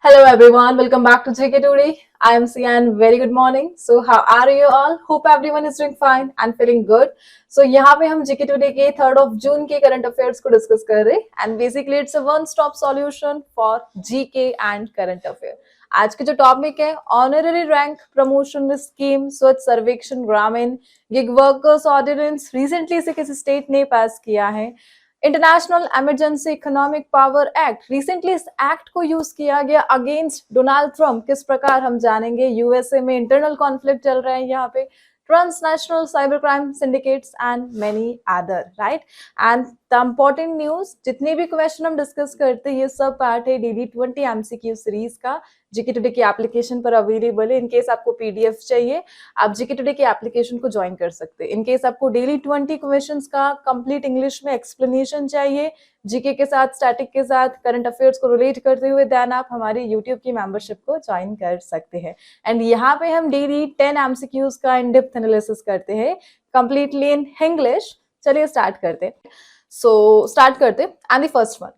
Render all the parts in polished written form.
Hello everyone, welcome back to JK Today. I am Sian. Very good morning. So how are you all? Hope everyone is doing fine and feeling good. So यहाँ पे हम JK Today के 3rd of June के current affairs को discuss कर रहे हैं and basically it's a one-stop solution for GK and current affair. आज के जो टॉपिक है ऑनररी रैंक प्रमोशन स्कीम स्वच्छ सर्वेक्षण ग्रामीण गिग वर्कर्स ऑर्डिनेंस रिसेंटली से किसी स्टेट ने पास किया है international emergency economic power act recently इस एक्ट को यूज किया गया अगेंस्ट डोनाल्ड ट्रंप किस प्रकार हम जानेंगे यूएसए में इंटरनल कॉन्फ्लिक्ट चल रहा है यहाँ पे transnational cybercrime syndicates and many other right and the important news जितने भी क्वेश्चन हम डिस्कस करते हैं ये सब पार्ट है डेली 20 एमसीक्यू सीरीज का जीके टुडे की एप्लीकेशन पर अवेलेबल है इनकेस आपको पीडीएफ चाहिए आप जीके टुडे की एप्लीकेशन को ज्वाइन कर सकते हैं इनकेस आपको डेली 20 क्वेश्चंस का कंप्लीट इंग्लिश में एक्सप्लेनेशन चाहिए जीके के साथ स्टैटिक के साथ करंट अफेयर्स को रिलेट करते हुए देन आप हमारी यूट्यूब की मेंबरशिप को ज्वाइन कर सकते हैं एंड यहाँ पे हम डेली 10 एमसीक्यूज का इन डेप्थ एनालिसिस करते हैं कंप्लीटली इन इंग्लिश चलिए स्टार्ट करते and the first one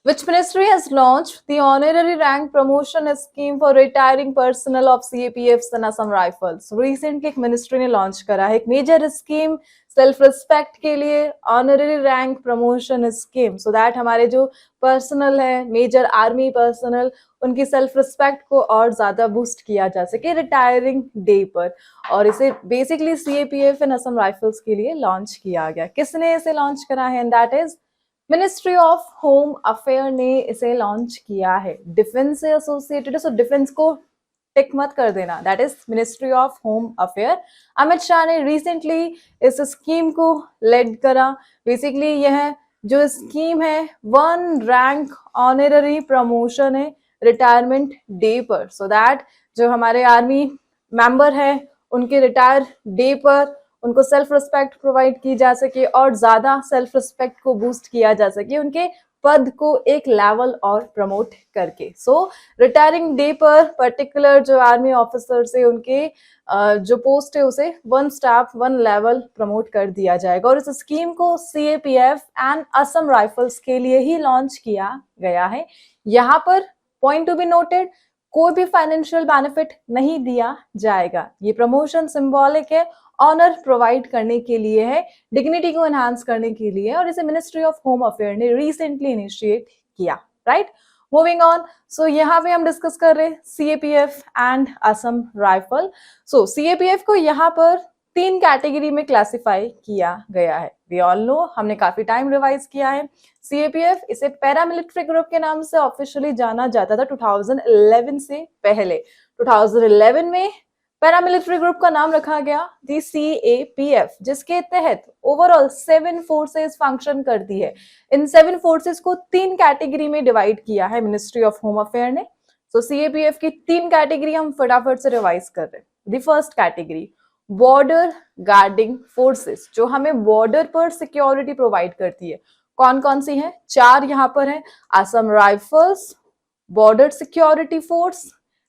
Which ministry has launched the honorary rank promotion scheme for retiring personnel of CAPFs and Assam Rifles? Recently एक ministry ने launch करा है एक major scheme self respect के लिए honorary rank promotion scheme so that हमारे जो personnel है major army personnel उनकी self respect को और ज्यादा boost किया जा सके retiring day पर और इसे basically CAPF and Assam Rifles के लिए launch किया गया किसने इसे launch करा है and that is ministry of home affair ने इसे लॉन्च किया है डिफेंस से एसोसिएटेड है सो डिफेंस को टिक मत कर देना that is ministry of home affair Amit Shah ने रिसेंटली इस स्कीम को लेड करा बेसिकली यह जो स्कीम है वन रैंक ऑनररी प्रमोशन है रिटायरमेंट डे पर सो दैट जो हमारे आर्मी मेंबर है उनके रिटायर डे पर उनको सेल्फ रिस्पेक्ट प्रोवाइड की जा सके और ज्यादा सेल्फ रिस्पेक्ट को बूस्ट किया जा सके उनके पद को एक लेवल और प्रमोट करके सो रिटायरिंग डे पर पर्टिकुलर जो आर्मी ऑफिसर से उनके जो पोस्ट है उसे one staff one level promote कर दिया जाएगा और इस स्कीम को सीएपीएफ एंड असम राइफल्स के लिए ही लॉन्च किया गया है यहाँ पर पॉइंट टू बी नोटेड कोई भी फाइनेंशियल बेनिफिट नहीं दिया जाएगा ये प्रमोशन सिंबॉलिक है ऑनर प्रोवाइड करने के लिए है डिग्निटी को एनहांस करने के लिए और इसे मिनिस्ट्री ऑफ होम अफेयर ने रिसेंटली इनिशिएट किया राइट मूविंग ऑन सो यहाँ पे हम डिस्कस कर रहे हैं CAPF and Assam rifle so CAPF को यहाँ पर 3 कैटेगरी में क्लासिफाई किया गया है वी ऑल नो हमने काफी टाइम रिवाइज किया है सीएपीएफ इसे पैरामिलिट्री ग्रुप के नाम से ऑफिशियली जाना जाता था 2011 से पहले 2011 में पैरामिलिट्री ग्रुप का नाम रखा गया दी सीएपीएफ जिसके तहत ओवरऑल 7 फोर्सेस फंक्शन करती है इन 7 फोर्सेस को 3 कैटेगरी में डिवाइड किया है मिनिस्ट्री ऑफ होम अफेयर ने सो सीएपीएफ की 3 कैटेगरी हम फटाफट से रिवाइज कर रहे हैं the first category border guarding forces जो हमें बॉर्डर पर सिक्योरिटी प्रोवाइड करती है कौन कौन सी है 4 यहाँ पर है Assam rifles border security force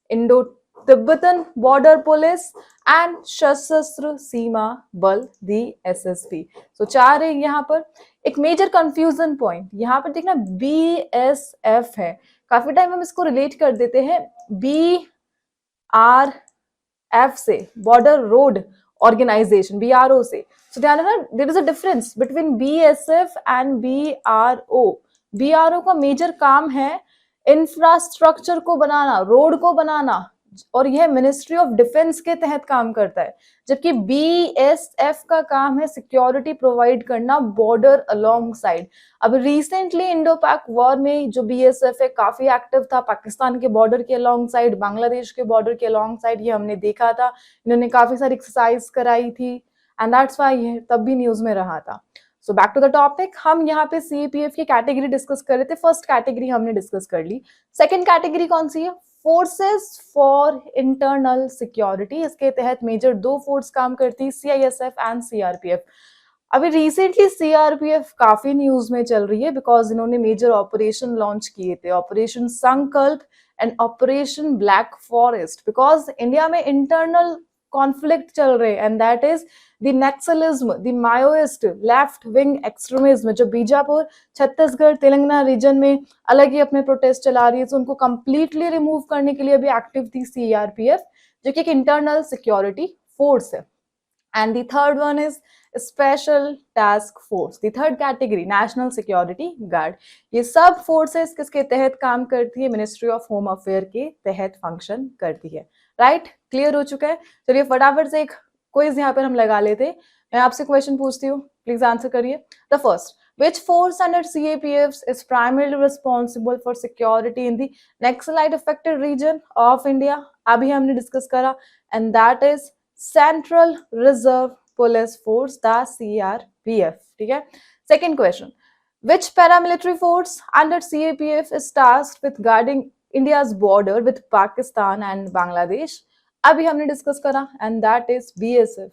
Indo Tibetan border police and सशस्त्र सीमा बल दी एसएसबी सो 4 है यहाँ पर एक मेजर कंफ्यूजन पॉइंट यहाँ पर देखना बीएसएफ है काफी टाइम हम इसको रिलेट कर देते हैं बीआरएफ से बॉर्डर रोड ऑर्गेनाइजेशन बीआरओ से सो ध्यान रखना there is a difference between BSF and BRO BRO का मेजर काम है इंफ्रास्ट्रक्चर को बनाना रोड को बनाना और यह मिनिस्ट्री ऑफ डिफेंस के तहत काम करता है जबकि बीएसएफ का काम है सिक्योरिटी प्रोवाइड करना बॉर्डर अलोंग साइड अब रिसेंटली इंडो पैक वॉर में जो बीएसएफ है काफी एक्टिव था पाकिस्तान के बॉर्डर के अलोंग साइड बांग्लादेश के बॉर्डर के अलोंग साइड ये हमने देखा था इन्होंने काफी सारी एक्सरसाइज कराई थी एंड दैट्स व्हाई ये तब भी न्यूज में रहा था so back to the topic हम यहाँ पे सीएपीएफ की कैटेगरी डिस्कस कर रहे थे फर्स्ट कैटेगरी हमने डिस्कस कर ली सेकंड कैटेगरी कौन सी है फोर्सेस फॉर इंटरनल सिक्योरिटी इसके तहत मेजर 2 फोर्स काम करती है सीआईएसएफ एंड सीआरपीएफ अभी रिसेंटली सीआरपीएफ काफी न्यूज में चल रही है बिकॉज इन्होंने मेजर ऑपरेशन लॉन्च किए थे ऑपरेशन संकल्प and operation black forest because India में इंटरनल कॉन्फ्लिक्ट चल रहे and that is the Naxalism, the Maoist left wing extremism, जो बीजापुर, छत्तीसगढ़, तेलंगाना रीजन में अलग ही अपने प्रोटेस्ट चला रही है। तो उनको कंप्लीटली रिमूव करने के लिए अभी एक्टिव थी सीआरपीएफ, जो कि एक इंटरनल सिक्योरिटी फोर्स है। And the third one is special task force, the third category national security guard. ये सब फोर्सेस किसके तहत काम करती है? मिनिस्ट्री ऑफ होम अफेयर के तहत फंक्शन करती है। राइट, क्लियर हो चुका है। चलिए फटाफट से एक क्विज यहाँ पर हम लगा लेते। मैं आपसे क्वेश्चन पूछती हूँ, प्लीज आंसर करिए। The first, which force under CAPF is primarily responsible for security in the Naxalite affected region of India? अभी हमने डिस्कस करा, and that is Central Reserve Police Force, the CRPF. ठीक है। Second question, which paramilitary force under CAPF is tasked with guarding India's border with Pakistan and Bangladesh? अभी हमने discuss करा, and that is BSF,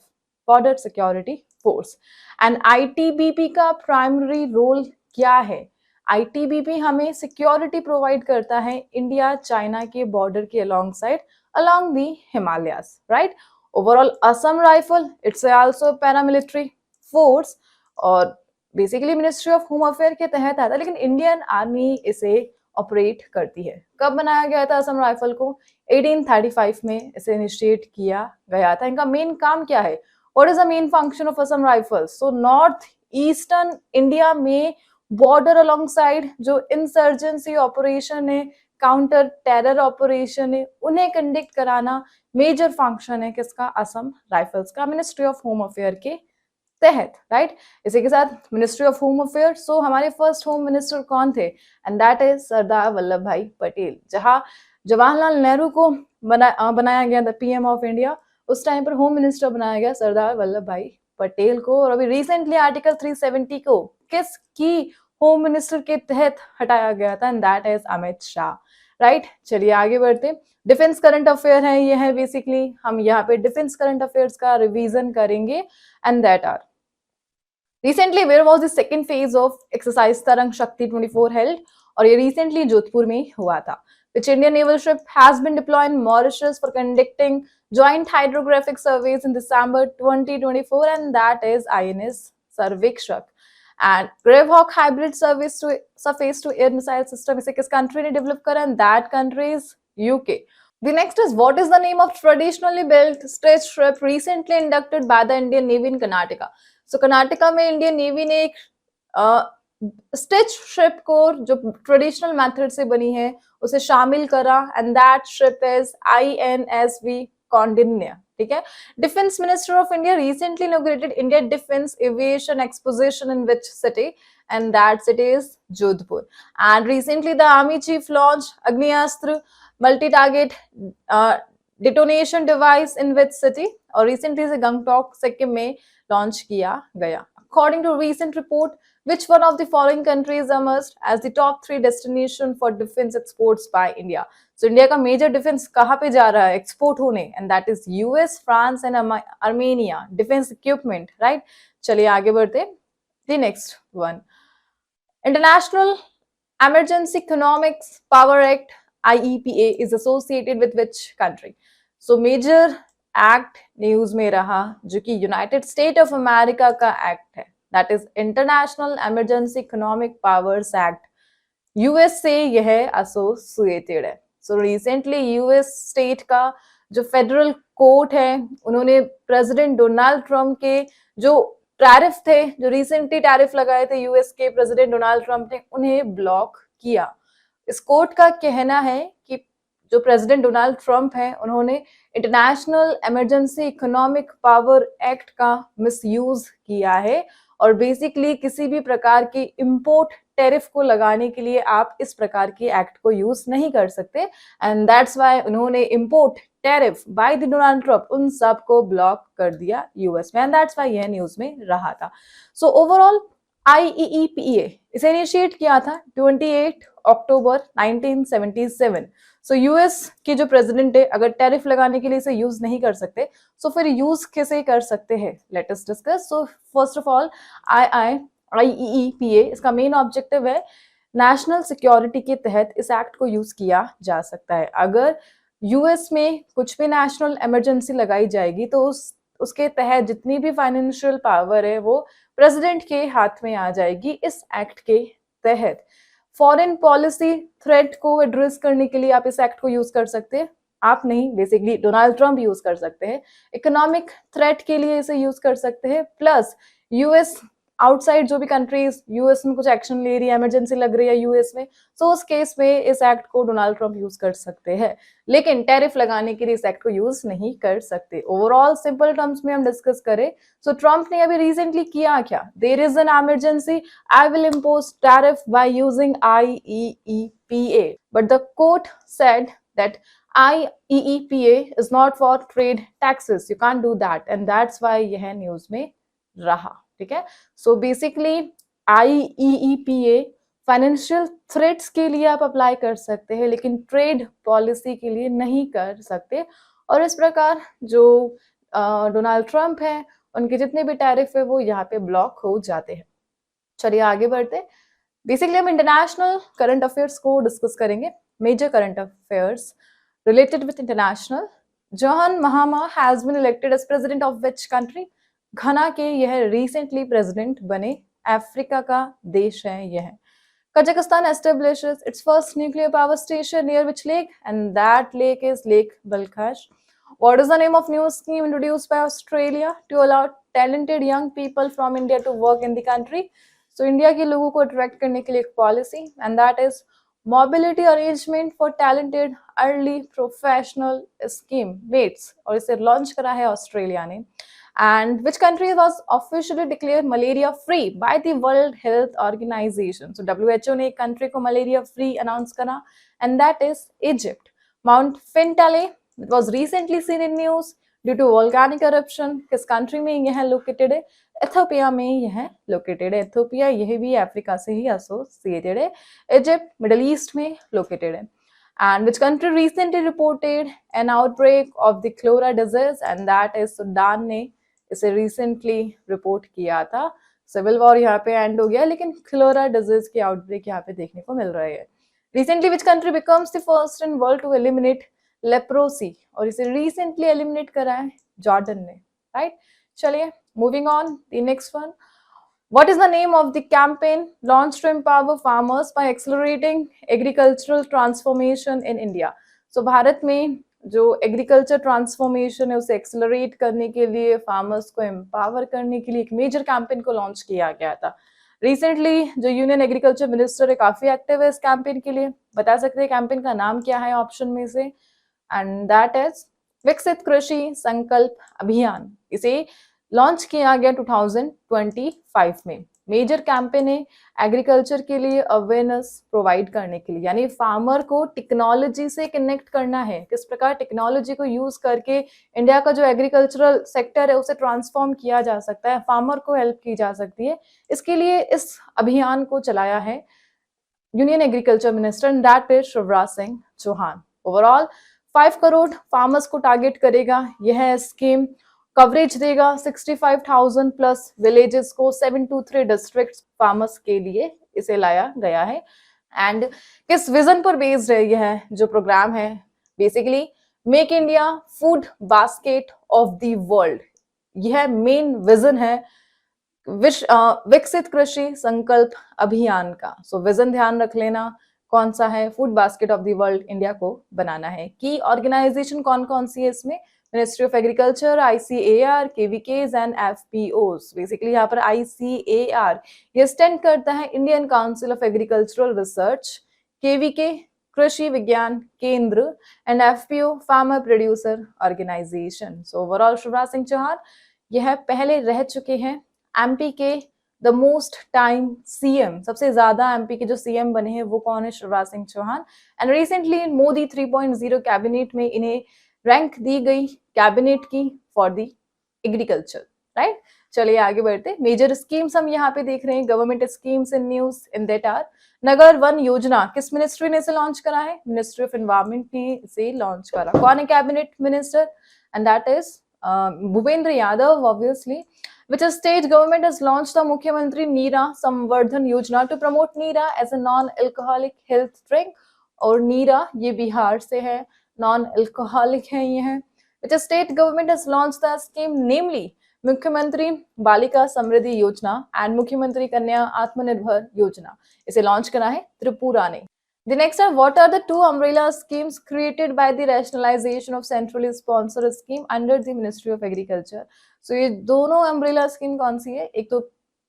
Border Security Force. And ITBP का primary role क्या है? ITBP हमें security provide करता है India China के बॉर्डर के along the Himalayas, right? Overall, Assam Rifle, it's also a paramilitary force और basically ministry of home affair के तहत आता है, लेकिन इंडियन आर्मी इसे ऑपरेट करती है। कब बनाया गया था असम राइफल को? 1835 में इसे इनिशिएट किया गया था। इनका मेन काम क्या है? What is the main function of Assam rifle? So north eastern India में बॉर्डर अलोंग साइड जो इंसर्जेंसी ऑपरेशन है, काउंटर टेरर ऑपरेशन है, उन्हें कंडक्ट कराना मेजर फंक्शन है किसका? असम राइफल्स का, मिनिस्ट्री ऑफ होम अफेयर के तहत। राइट, इसी के साथ मिनिस्ट्री ऑफ होम अफेयर। सो हमारे फर्स्ट होम मिनिस्टर कौन थे? And that is Sardar Vallabh भाई पटेल। जहां जवाहरलाल नेहरू को बनाया गया था पीएम ऑफ इंडिया, उस टाइम पर होम मिनिस्टर बनाया गया सरदार वल्लभ भाई पटेल को। और अभी रिसेंटली आर्टिकल 370 को किसकी होम मिनिस्टर के तहत हटाया गया था? And that is Amit Shah. Right, चलिए आगे बढ़ते। डिफेंस करंट अफेयर है, ये है बेसिकली हम यहाँ पे डिफेंस करंट अफेयर्स का रिवीजन करेंगे। And that are recently where was the second phase of exercise Tarang Shakti 24 held, और ये रिसेंटली जोधपुर में हुआ था। Which Indian naval ship has been deployed in Mauritius for conducting joint hydrographic surveys in December 2024, and that is INS Sarvikshak. And Gravehawk hybrid surface to air missile system इसे किस country ने develop करा? And that country is UK. The next is, what is the name of traditionally built stretch ship recently inducted by the Indian Navy in Karnataka? So Karnataka में Indian navy ने एक stitch ship को जो traditional method से बनी है उसे शामिल करा, and that ship is INSV Kaundinya. ठीक है। Defence minister of India recently inaugurated India Defense Aviation Exposition in which city? And that city is Jodhpur. And recently the army chief launched Agniastra multi-target detonation device in which city? और recently से गंगटोक सिक्किम में launch किया गया। According to recent report, which one of the following countries emerged as the top 3 destination for defense exports by India? So India का major defence कहाँ पे जा रहा है एक्सपोर्ट होने? And that is US, France and Armenia defence equipment. Right, चलिए आगे बढ़ते। The next one, international emergency economics power act IEPA is associated with which country? So major act news में रहा जो कि यूनाइटेड स्टेट ऑफ अमेरिका का act है, that is international emergency economic powers act. US से यह associated है। So recently US state का जो फेडरल कोर्ट है उन्होंने प्रेसिडेंट डोनाल्ड ट्रंप के जो टैरिफ थे, जो रिसेंटली टैरिफ लगाए थे यूएस के प्रेसिडेंट डोनाल्ड ट्रंप ने, उन्हें ब्लॉक किया। इस कोर्ट का कहना है कि जो प्रेसिडेंट डोनाल्ड ट्रंप है उन्होंने international emergency economic power act का मिसयूज किया है, और बेसिकली किसी भी प्रकार की इंपोर्ट टैरिफ को लगाने के लिए आप इस प्रकार की एक्ट को यूज नहीं कर सकते, एंड दैट्स व्हाई उन्होंने import tariff bye the Donald Trump उन सब को ब्लॉक कर दिया यूएस में, एंड दैट्स व्हाई यह न्यूज में रहा था। सो ओवरऑल IEEPA इसे इनिशिएट किया था 28 अक्टूबर 1977। सो यूएस के जो प्रेसिडेंट है अगर टैरिफ लगाने के लिए इसे यूज नहीं कर सकते, सो फिर यूज कैसे कर सकते हैं? Let us discuss. So first of all IEEPA इसका मेन ऑब्जेक्टिव है नेशनल सिक्योरिटी के तहत इस एक्ट को यूज किया जा सकता है। अगर यूएस में कुछ भी नेशनल इमरजेंसी लगाई जाएगी तो उसके तहत जितनी भी फाइनेंशियल पावर है वो प्रेसिडेंट के हाथ में आ जाएगी इस एक्ट के तहत। फॉरेन पॉलिसी थ्रेट को एड्रेस करने के लिए आप इस एक्ट को यूज कर सकते हैं। आप नहीं, बेसिकली डोनाल्ड ट्रंप यूज कर सकते हैं। इकोनॉमिक थ्रेट के लिए इसे यूज कर सकते हैं। प्लस यूएस आउटसाइड जो भी कंट्रीज यूएस में कुछ एक्शन ले रही है, इमरजेंसी लग रही है यूएस में, तो उस केस में इस एक्ट को डोनाल्ड ट्रंप यूज कर सकते हैं। लेकिन टैरिफ लगाने के लिए इस एक्ट को यूज नहीं कर सकते। ओवरऑल सिंपल टर्म्स में हम डिस्कस करें तो ट्रंप ने अभी रिसेंटली किया क्या? There is an emergency, I will impose tariff by using IEEPA, but the court said that IEEPA is not for trade taxes. You can't do that, and that's why यह news में रहा। ठीक है, so basically IEEPA financial threats के लिए आप apply कर सकते हैं, लेकिन ट्रेड पॉलिसी के लिए नहीं कर सकते। और इस प्रकार जो डोनाल्ड ट्रंप है उनके जितने भी टैरिफ है वो यहाँ पे ब्लॉक हो जाते हैं। चलिए आगे बढ़ते। बेसिकली हम इंटरनेशनल करंट अफेयर्स को डिस्कस करेंगे। Major current affairs related with international, John Mahama has been elected as president of which country? घना के यह recently president बने, अफ्रीका का देश है यह। Kazakhstan establishes its first nuclear power station near which lake? And that lake is Lake Balkhash. What is the name of new scheme introduced by Australia to allow talented young people from India to work in the country? So India के लोगों को attract करने के लिए एक policy, and that is mobility arrangement for talented early professional scheme mates, और इसे launch करा है ऑस्ट्रेलिया ने। And which country was officially declare malaria free by the world health organisation? So WHO ने एक कंट्री को मलेरिया फ्री अनाउंस करा, and that is Egypt. Mount Fentale was recently seen in news due to volcanic eruption। किस country में यह located है? Ethiopia में यह लोकेटेड है। इथियोपिया यह भी अफ्रीका से ही एसोसिएटेड है। इजिप्ट मिडिल ईस्ट में लोकेटेड है। And which country recently reported an outbreak of the cholera disease? And that is Sudan ने इसे रिसेंटली रिपोर्ट किया था। सिविल वॉर यहाँ पे एंड हो गया, लेकिन क्लोरा डिजीज की आउटब्रेक यहाँ पे देखने को मिल रही है। Recently which country becomes the first in world to eliminate leprosy? और इसे रिसेंटली एलिमिनेट करा है जॉर्डन ने, राइट? चलिए moving on, the next one. What is the name of the campaign launched to empower farmers by accelerating agricultural transformation in India? So Bharat में जो agriculture transformation है उसे एक्सेलरेट करने के लिए, फार्मर्स को एम्पावर करने के लिए एक मेजर कैंपेन को लॉन्च किया गया था। रिसेंटली जो यूनियन एग्रीकल्चर मिनिस्टर है काफी एक्टिव है इस कैंपेन के लिए। बता सकते हैं कैंपेन का नाम क्या है ऑप्शन में से? एंड दैट इज विकसित कृषि संकल्प अभियान। इसे लॉन्च किया गया 2025 में। मेजर कैंपेन है एग्रीकल्चर के लिए अवेयरनेस प्रोवाइड करने के लिए, यानी फार्मर को टेक्नोलॉजी से कनेक्ट करना है, किस प्रकार टेक्नोलॉजी को यूज करके इंडिया का जो एग्रीकल्चरल सेक्टर है उसे ट्रांसफॉर्म किया जा सकता है, फार्मर को हेल्प की जा सकती है। इसके लिए इस अभियान को चलाया है union agriculture minister, and that is Shivraj Singh Chouhan. Overall 5 crore farmers को टारगेट करेगा यह स्कीम। कवरेज देगा 65,000 प्लस विलेजेस को, 723 डिस्ट्रिक्ट फार्मर्स के लिए इसे लाया गया है। एंड किस विजन पर बेस्ड है यह जो प्रोग्राम है? Basically make India food basket of the world, यह मेन विजन है विकसित कृषि संकल्प अभियान का। सो विजन ध्यान रख लेना कौन सा है? Food basket of the world India को बनाना है। की ऑर्गेनाइजेशन कौन कौन सी है इसमें? Ministry of agriculture, ICAR, KVKs and FPOs। Basically यहाँ पर ICAR ये स्टैंड करता है Indian council of agricultural research, KVK Krishi Vigyan Kendra, and FPO farmer producer organisation. So overall Shivraj Singh Chouhan यह पहले रह चुके हैं MP के द मोस्ट टाइम CM, सबसे ज्यादा MP के जो CM बने हैं वो कौन है? Shivraj Singh Chouhan. And recently Modi 3.0 cabinet में इन्हें रैंक दी गई कैबिनेट की फॉर द एग्रीकल्चर, राइट? चलिए आगे बढ़ते। मेजर स्कीम्स हम यहाँ पे देख रहे हैं, government schemes in news in that are Nagar Van Yojana. किस मिनिस्ट्री ने इसे लॉन्च करा है? मिनिस्ट्री ऑफ एनवायरमेंट ने इसे लॉन्च करा। कौन है cabinet minister? And that is Bhupendra Yadav, obviously. Which state government has launched the मुख्यमंत्री नीरा संवर्धन योजना to promote Neera as a non-alcoholic health drink? और नीरा ये बिहार से है। नॉन अल्कोहलिक है ये है। Which state government has launch the scheme namely Mukhyamantri Balika समृद्धि योजना एंड मुख्यमंत्री कन्या आत्मनिर्भर योजना। इसे लॉन्च करा है त्रिपुरा ने। The next are what are the two umbrella schemes created by the rationalization of centrally sponsored scheme under the Ministry of Agriculture? So ये दोनों umbrella scheme कौन सी है? एक तो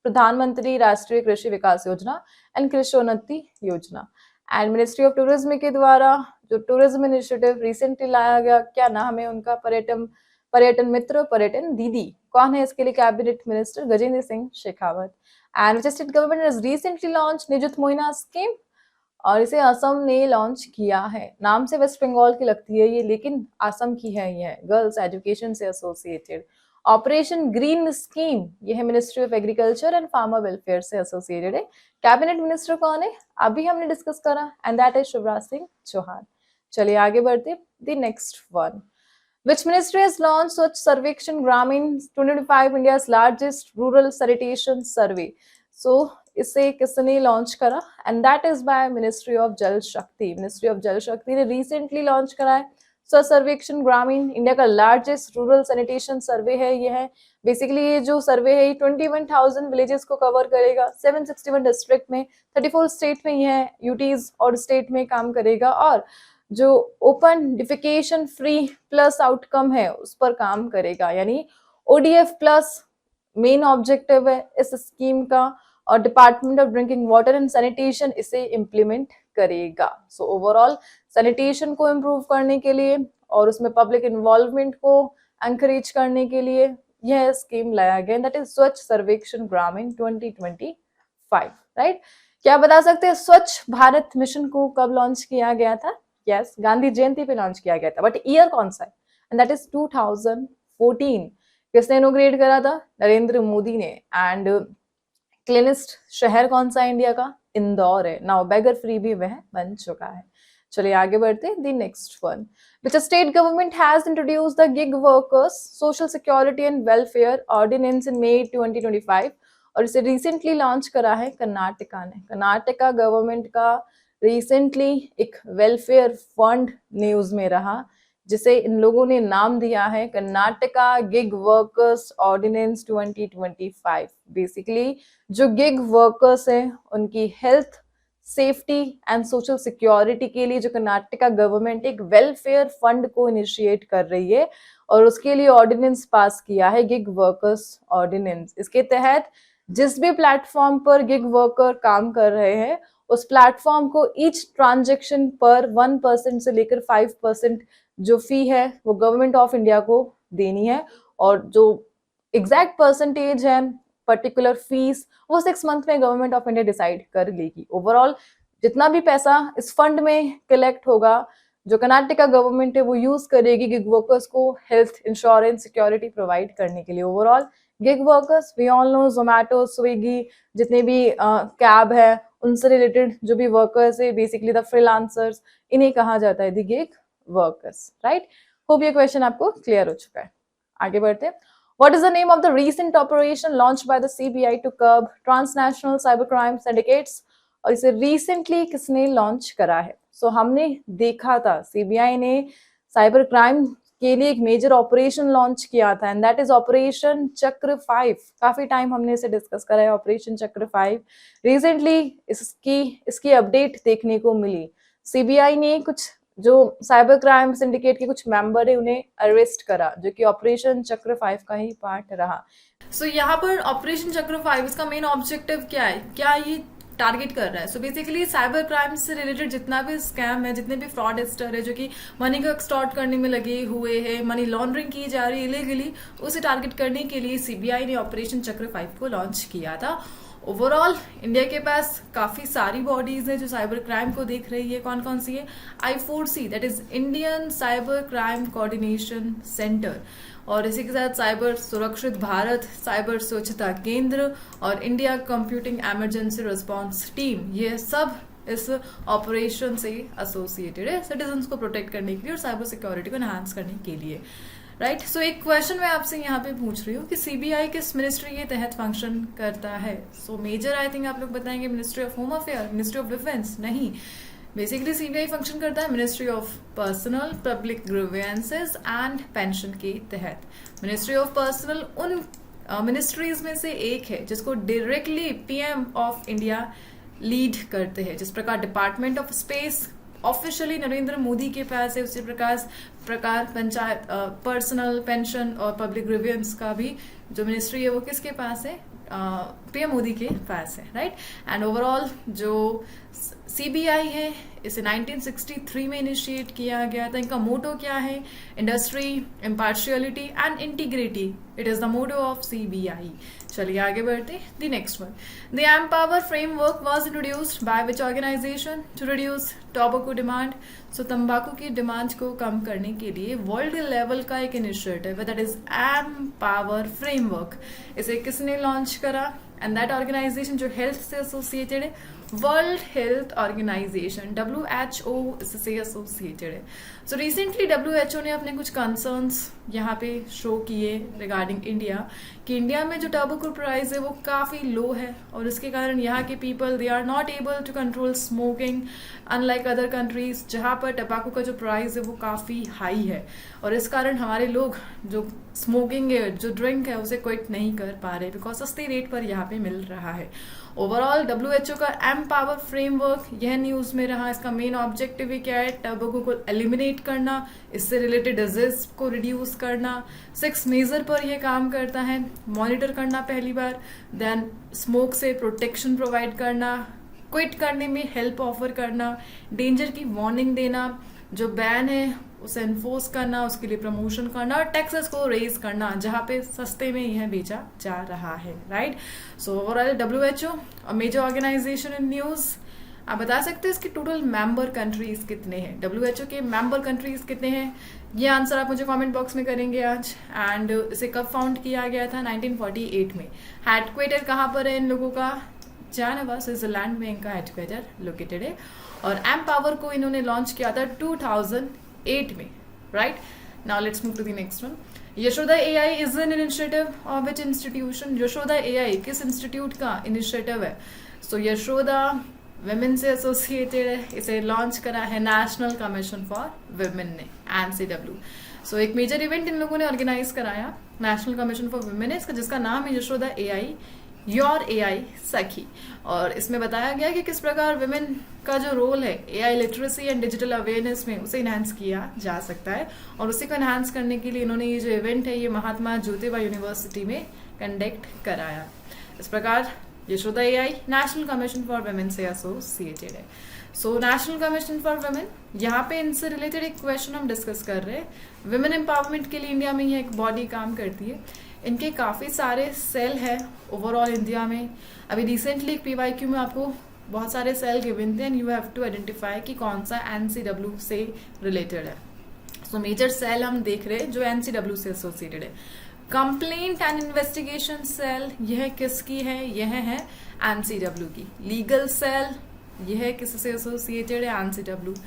प्रधानमंत्री राष्ट्रीय कृषि विकास योजना एंड कृषि योजना एंड मिनिस्ट्री ऑफ टूरिज्म के द्वारा जो टूरिज्म इनिशिएटिव रिसेंटली लाया गया, क्या नाम है उनका? पर्यटन मित्र, पर्यटन दीदी। कौन है इसके लिए? Cabinet minister Gajendra Singh Shekhawat. And which state government has recently launch Nijut Moina scheme, और इसे असम ने लॉन्च किया है। नाम से वेस्ट बंगाल की लगती है ये, लेकिन असम की है ये, गर्ल्स एजुकेशन से एसोसिएटेड। ऑपरेशन ग्रीन स्कीम, ये है ministry of agriculture and farmer welfare से एसोसिएटेड है। कैबिनेट मिनिस्टर कौन है? अभी हमने डिस्कस करा, and that is Shivraj Singh Chouhan. चलिए आगे बढ़ते। The next one, which ministry has launched Swachh Sarvekshan Gramin 2025, India's largest rural sanitation survey? So इसे किसने लॉन्च करा? And that is by ministry of जल शक्ति। मिनिस्ट्री ऑफ जल शक्ति ने रिसेंटली लॉन्च करा है स्वच्छ सर्वेक्षण ग्रामीण, इंडिया का लार्जेस्ट रूरल सैनिटेशन सर्वे है ये है। बेसिकली ये जो सर्वे है 21,000 विलेजेस को कवर करेगा, 761 डिस्ट्रिक्ट में, 34 स्टेट में ये है, यूटीज और स्टेट में काम करेगा, और जो open defecation free plus outcome है उस पर काम करेगा, यानी ODF प्लस मेन ऑब्जेक्टिव है इस स्कीम का, और department of drinking water and sanitation इसे इम्प्लीमेंट करेगा। सो ओवरऑल सैनिटेशन को इम्प्रूव करने के लिए और उसमें पब्लिक इन्वॉल्वमेंट को एनकरेज करने के लिए यह स्कीम लाया गया, दैट इज स्वच्छ सर्वेक्षण ग्रामीण 2025, राइट। क्या बता सकते हैं स्वच्छ भारत मिशन को कब लॉन्च किया गया था? यस, गांधी जयंती पे लॉन्च किया गया था, बट ईयर कौन सा है? And that is 2014। किसने इनोग्रेट करा था? नरेंद्र मोदी ने। एंड क्लीनेस्ट शहर कौन सा है इंडिया का? इंदौर है। नाउ बेगर फ्री भी वह बन चुका है। चलिए आगे बढ़ते। The next one, which state government has introduced the gig workers social security and welfare ordinance in May 2025, और इसे रिसेंटली लॉन्च करा है कर्नाटका ने। कर्नाटका गवर्नमेंट का रिसेंटली एक वेलफेयर फंड न्यूज में रहा, जिसे इन लोगों ने नाम दिया है Karnataka gig workers ordinance 2025। Basically जो गिग वर्कर्स हैं उनकी health, safety and social security के लिए जो कर्नाटका गवर्नमेंट एक वेलफेयर फंड को इनिशिएट कर रही है, और उसके लिए ऑर्डिनेंस पास किया है गिग वर्कर्स ऑर्डिनेंस। इसके तहत जिस भी प्लेटफॉर्म पर गिग वर्कर काम कर रहे हैं उस प्लेटफॉर्म को ईच ट्रांजेक्शन पर 1% से लेकर 5% जो फी है वो गवर्नमेंट ऑफ इंडिया को देनी है, और जो एग्जैक्ट परसेंटेज है पर्टिकुलर फीस वो 6 मंथ में गवर्नमेंट ऑफ इंडिया डिसाइड कर लेगी। ओवरऑल जितना भी पैसा इस फंड में कलेक्ट होगा जो कर्नाटका गवर्नमेंट है वो यूज करेगी गिग वर्कर्स को हेल्थ इंश्योरेंस सिक्योरिटी प्रोवाइड करने के लिए। Overall gig workers we all know, Zomato, Swiggy, जितने भी कैब है उनसे रिलेटेड जो भी वर्कर्स है, बेसिकली द फ्रीलांसर्स, इन्हें कहा जाता है the gig workers, right. Hope ये क्वेश्चन आपको क्लियर हो चुका है। आगे बढ़ते हैं। What is the name of the recent operation launched by the CBI to curb transnational cybercrime syndicates? और इसे recently किसने लॉन्च करा है? हमने देखा था सीबीआई ने साइबर क्राइम के लिए एक मेजर ऑपरेशन लॉन्च किया था, एंड दैट इज ऑपरेशन चक्र 5। काफी टाइम हमने इसे डिस्कस करा है, ऑपरेशन चक्र 5। रिसेंटली इसकी अपडेट देखने को मिली। सीबीआई ने कुछ जो साइबर क्राइम सिंडिकेट के कुछ मेंबर है उन्हें अरेस्ट करा, जो कि ऑपरेशन चक्र 5 का ही पार्ट रहा। यहाँ पर ऑपरेशन चक्र 5 इसका मेन ऑब्जेक्टिव क्या है, क्या ये टारगेट कर रहा है? बेसिकली साइबर क्राइम से रिलेटेड जितना भी स्कैम है, जितने भी फ्रॉडस्टर है जो कि मनी को एक्सटॉर्ट करने में लगे हुए हैं, मनी लॉन्ड्रिंग की जा रही है इलीगली, उसे टारगेट करने के लिए सीबीआई ने ऑपरेशन चक्र 5 को लॉन्च किया था। ओवरऑल इंडिया के पास काफी सारी बॉडीज हैं जो साइबर क्राइम को देख रही है। कौन कौन सी है? I4C, that is Indian cyber crime coordination centre, और इसी के साथ साइबर सुरक्षित भारत, साइबर स्वच्छता केंद्र और India computing emergency response team, ये सब इस ऑपरेशन से एसोसिएटेड है सिटीजन्स को प्रोटेक्ट करने के लिए और साइबर सिक्योरिटी को एनहांस करने के लिए, राइट। एक क्वेश्चन मैं आपसे यहाँ पे पूछ रही हूँ कि सीबीआई किस मिनिस्ट्री के तहत फंक्शन करता है? मेजर आई थिंक आप लोग बताएंगे ministry of home affair, ministry of defence, नहीं, बेसिकली सीबीआई फंक्शन करता है ministry of personnel public grievances and pension के तहत। मिनिस्ट्री ऑफ पर्सनल उन मिनिस्ट्रीज में से एक है जिसको directly PM of India lead करते हैं। जिस प्रकार department of space officially Narendra Modi के पास है, उसी प्रकार पंचायत पर्सनल पेंशन और पब्लिक ग्रीवेंस का भी जो मिनिस्ट्री है वो किसके पास है, पीएम मोदी के पास है, राइट। एंड ओवरऑल जो सीबीआई है इसे 1963 में इनिशिएट किया गया था। इनका मोटो क्या है, industry, impartiality and integrity, it is the motto of CBI. चलिए आगे बढ़ते। The next one, the empower framework was introduced by which organisation to reduce tobacco demand. So तंबाकू की डिमांड को कम करने के लिए वर्ल्ड लेवल का एक इनिशिएटिव है, दैट इज एम्पावर फ्रेमवर्क। इसे किसने लॉन्च करा, एंड दैट ऑर्गेनाइजेशन जो हेल्थ से एसोसिएटेड है, वर्ल्ड हेल्थ ऑर्गेनाइजेशन WHO इससे एसोसिएटेड है। सो रिसेंटली WHO ने अपने कुछ कंसर्न्स यहाँ पे शो किए रिगार्डिंग इंडिया, कि इंडिया में जो टोबैको प्राइस है वो काफ़ी लो है और इसके कारण यहाँ के people they are not able to control smoking unlike other countries जहाँ पर टोबैको का जो प्राइस है वो काफ़ी हाई है, और इस कारण हमारे लोग जो स्मोकिंग है, जो ड्रिंक है, उसे क्विट नहीं कर पा रहे बिकॉज सस्ते रेट पर यहाँ पे मिल रहा है। ओवरऑल WHO का एम्पावर फ्रेमवर्क यह न्यूज में रहा। इसका मेन ऑब्जेक्टिव ही क्या है, टोबैको को एलिमिनेट करना, इससे रिलेटेड डिजीज को रिड्यूस करना। 6 मेजर पर यह काम करता है, मॉनिटर करना पहली बार, देन स्मोक से प्रोटेक्शन प्रोवाइड करना, क्विट करने में हेल्प ऑफर करना, डेंजर की वार्निंग देना, जो बैन है उसे एनफोर्स करना, उसके लिए प्रमोशन करना और टैक्सेस को रेज करना जहां पे सस्ते में यह बेचा जा रहा है, राइट। सो ओवरऑल WHO और मेजर ऑर्गेनाइजेशन इन न्यूज। आप बता सकते हैं इसके टोटल मेंबर कंट्रीज कितने हैं, WHO के मेंबर कंट्रीज कितने हैं, ये आंसर आप मुझे कमेंट बॉक्स में करेंगे आज। एंड इसे कब फाउंड किया गया था, 1948 में। हेडक्वार्टर कहाँ पर है इन लोगों का, जेनेवा स्विट्जरलैंड में इनका हेडक्वार्टर लोकेटेड है। और एम्पावर को इन्होंने लॉन्च किया था 2008 में, right. Now let's move to the next one. Yashoda AI is an initiative of which institution. Yashoda AI किस इंस्टीट्यूट का इनिशिएटिव है, सो यशोदा विमेन से एसोसिएटेड है। इसे लॉन्च करा है नेशनल कमीशन फॉर विमेन ने, NCW। सो एक मेजर इवेंट इन लोगों ने ऑर्गेनाइज कराया नेशनल कमीशन फॉर विमेन ने, जिसका नाम है यशोदा AI योर AI सखी। और इसमें बताया गया कि किस प्रकार विमेन का जो रोल है AI literacy and digital awareness में उसे इनहांस किया जा सकता है, और उसी को इनहांस करने के लिए इन्होंने ये जो इवेंट है ये महात्मा ज्योतिबा यूनिवर्सिटी में कंडक्ट कराया। इस प्रकार Yashoda AI national commission for women से एसोसिएटेड है। So national commission for women, यहाँ पे इनसे रिलेटेड एक क्वेश्चन हम डिस्कस कर रहे हैं। वुमेन एम्पावरमेंट के लिए इंडिया में ये एक बॉडी काम करती है, इनके काफ़ी सारे सेल है ओवरऑल इंडिया में। अभी रिसेंटली एक PYQ में आपको बहुत सारे सेल गिवन थे and you have to identify कि कौन सा NCW से रिलेटेड है। सो मेजर सेल हम देख रहे हैं जो NCW से एसोसिएटेड है। कंप्लेंट एंड इन्वेस्टिगेशन सेल, यह किसकी है, यह है NCW की। लीगल सेल, यह किससे एसोसिएटेड है, NCW।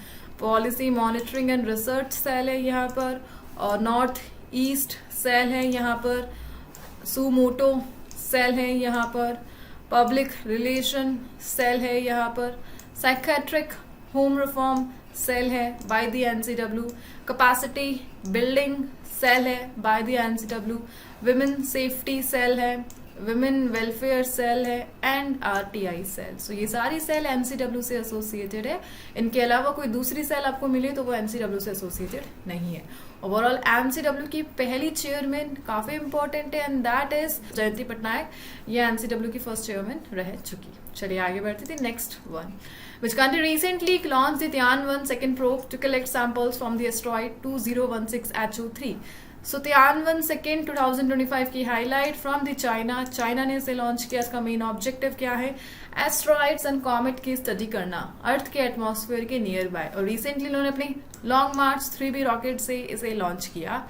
Policy monitoring and research cell है यहाँ पर, और नॉर्थ ईस्ट सेल है यहाँ पर, सुमोटो सेल है यहाँ पर, पब्लिक रिलेशन सेल है यहाँ पर, साइकेट्रिक होम रिफॉर्म सेल है by the NCW, capacity building cell है by the NCW, women safety cell है, विमेन वेलफेयर सेल है एंड RTI सेल। सो ये सारी सेल NCW से एसोसिएटेड है। इनके अलावा कोई दूसरी सेल आपको मिले तो वो NCW से एसोसिएटेड नहीं है। ओवरऑल NCW की पहली चेयरमैन काफी इंपॉर्टेंट है एंड दैट इज जयंती पटनायक। ये NCW की फर्स्ट चेयरमैन रह चुकी। चलिए आगे बढ़ते थे। Next one, which country recently launched the Tianwen second probe to collect samples from the asteroid 2016 HO3। So Tianwen second 2025 की हाईलाइट फ्रॉम द चाइना ने इसे लॉन्च किया। इसका मेन ऑब्जेक्टिव क्या है, एस्ट्रॉइड्स एंड कॉमेट की स्टडी करना अर्थ के एटमॉस्फेयर के नियर बाय। और रिसेंटली उन्होंने अपनी लॉन्ग मार्च 3B रॉकेट से इसे लॉन्च किया।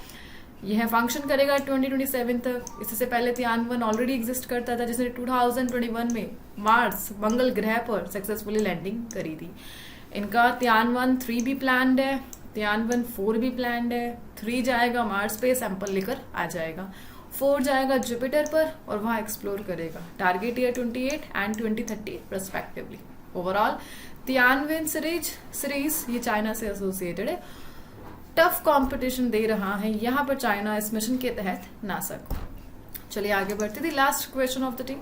यह फंक्शन करेगा 2027 तक। इससे पहले तियानवन ऑलरेडी एग्जिस्ट करता था, जिसने 2021 में मार्स मंगल ग्रह पर सक्सेसफुली लैंडिंग करी थी। इनका तियानवन 3B प्लान्ड है, तियानवन 4B प्लान्ड है। 3 जाएगा मार्स पे सैंपल लेकर आ जाएगा, 4 जाएगा जुपिटर पर और वहां एक्सप्लोर करेगा। Target year 28 and 2030 respectively. Overall Tianwen series ये चाइना से एसोसिएटेड है, टफ कंपटीशन दे रहा है यहाँ पर चाइना इस मिशन के तहत नासा को। चलिए आगे बढ़ते थे। Last question of the day,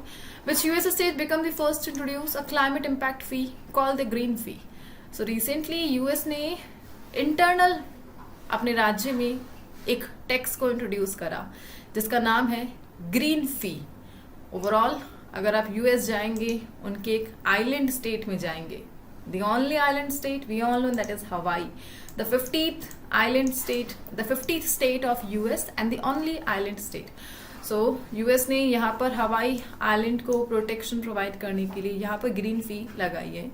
which US state become the first introduce a climate impact fee called the green fee. So recently US ने इंटरनल अपने राज्य में एक टैक्स को इंट्रोड्यूस करा जिसका नाम है ग्रीन फी। ओवरऑल अगर आप यूएस जाएंगे, उनके एक आइलैंड स्टेट में जाएंगे, the only island state we all know, that is Hawaii, the 50th state of US and the only island state. So US ने यहाँ पर हवाई आइलैंड को प्रोटेक्शन प्रोवाइड करने के लिए यहाँ पर ग्रीन फी लगाई है।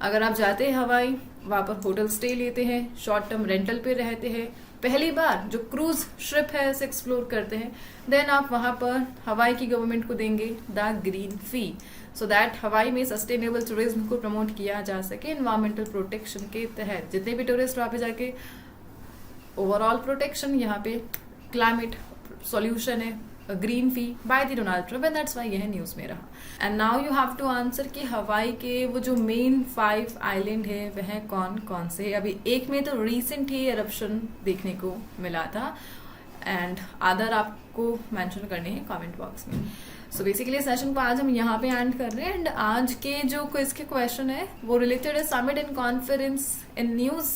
अगर आप जाते हैं हवाई, वहाँ पर होटल स्टे लेते हैं, शॉर्ट टर्म रेंटल पे रहते हैं, पहली बार जो क्रूज शिप है उसे एक्सप्लोर करते हैं, देन आप वहाँ पर हवाई की गवर्नमेंट को देंगे the green fee, so that हवाई में सस्टेनेबल टूरिज्म को प्रमोट किया जा सके एनवायरमेंटल प्रोटेक्शन के तहत। जितने भी टूरिस्ट वहाँ पे जाके ओवरऑल प्रोटेक्शन, यहाँ पे क्लाइमेट सॉल्यूशन है, green fee by the Donald Trump, and that's why यह न्यूज में रहा। And now you have to answer कि हवाई के वो जो मेन 5 आइलैंड है वह कौन कौन से है। अभी एक में तो रिसेंट ही एरप्शन देखने को मिला था, एंड अदर आपको मेंशन करने हैं कमेंट बॉक्स में। सो बेसिकली सेशन को आज हम यहाँ पे एंड कर रहे हैं, एंड आज के जो क्विज के क्वेश्चन है वो रिलेटेड है summit and conference in news,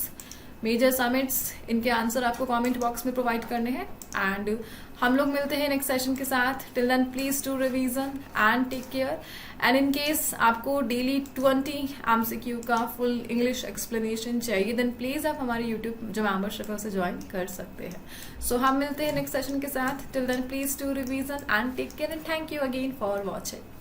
major summits, इनके आंसर आपको कमेंट बॉक्स में प्रोवाइड करने हैं। एंड हम लोग मिलते हैं नेक्स्ट सेशन के साथ। Till then please do revision and take care. And in case आपको डेली 20 MCQ का फुल इंग्लिश एक्सप्लेनेशन चाहिए, देन प्लीज आप हमारे यूट्यूब जो मेंबरशिप है उसे ज्वाइन कर सकते हैं। सो हम मिलते हैं नेक्स्ट सेशन के साथ। Till then please do revision and take care, and thank you again for watching.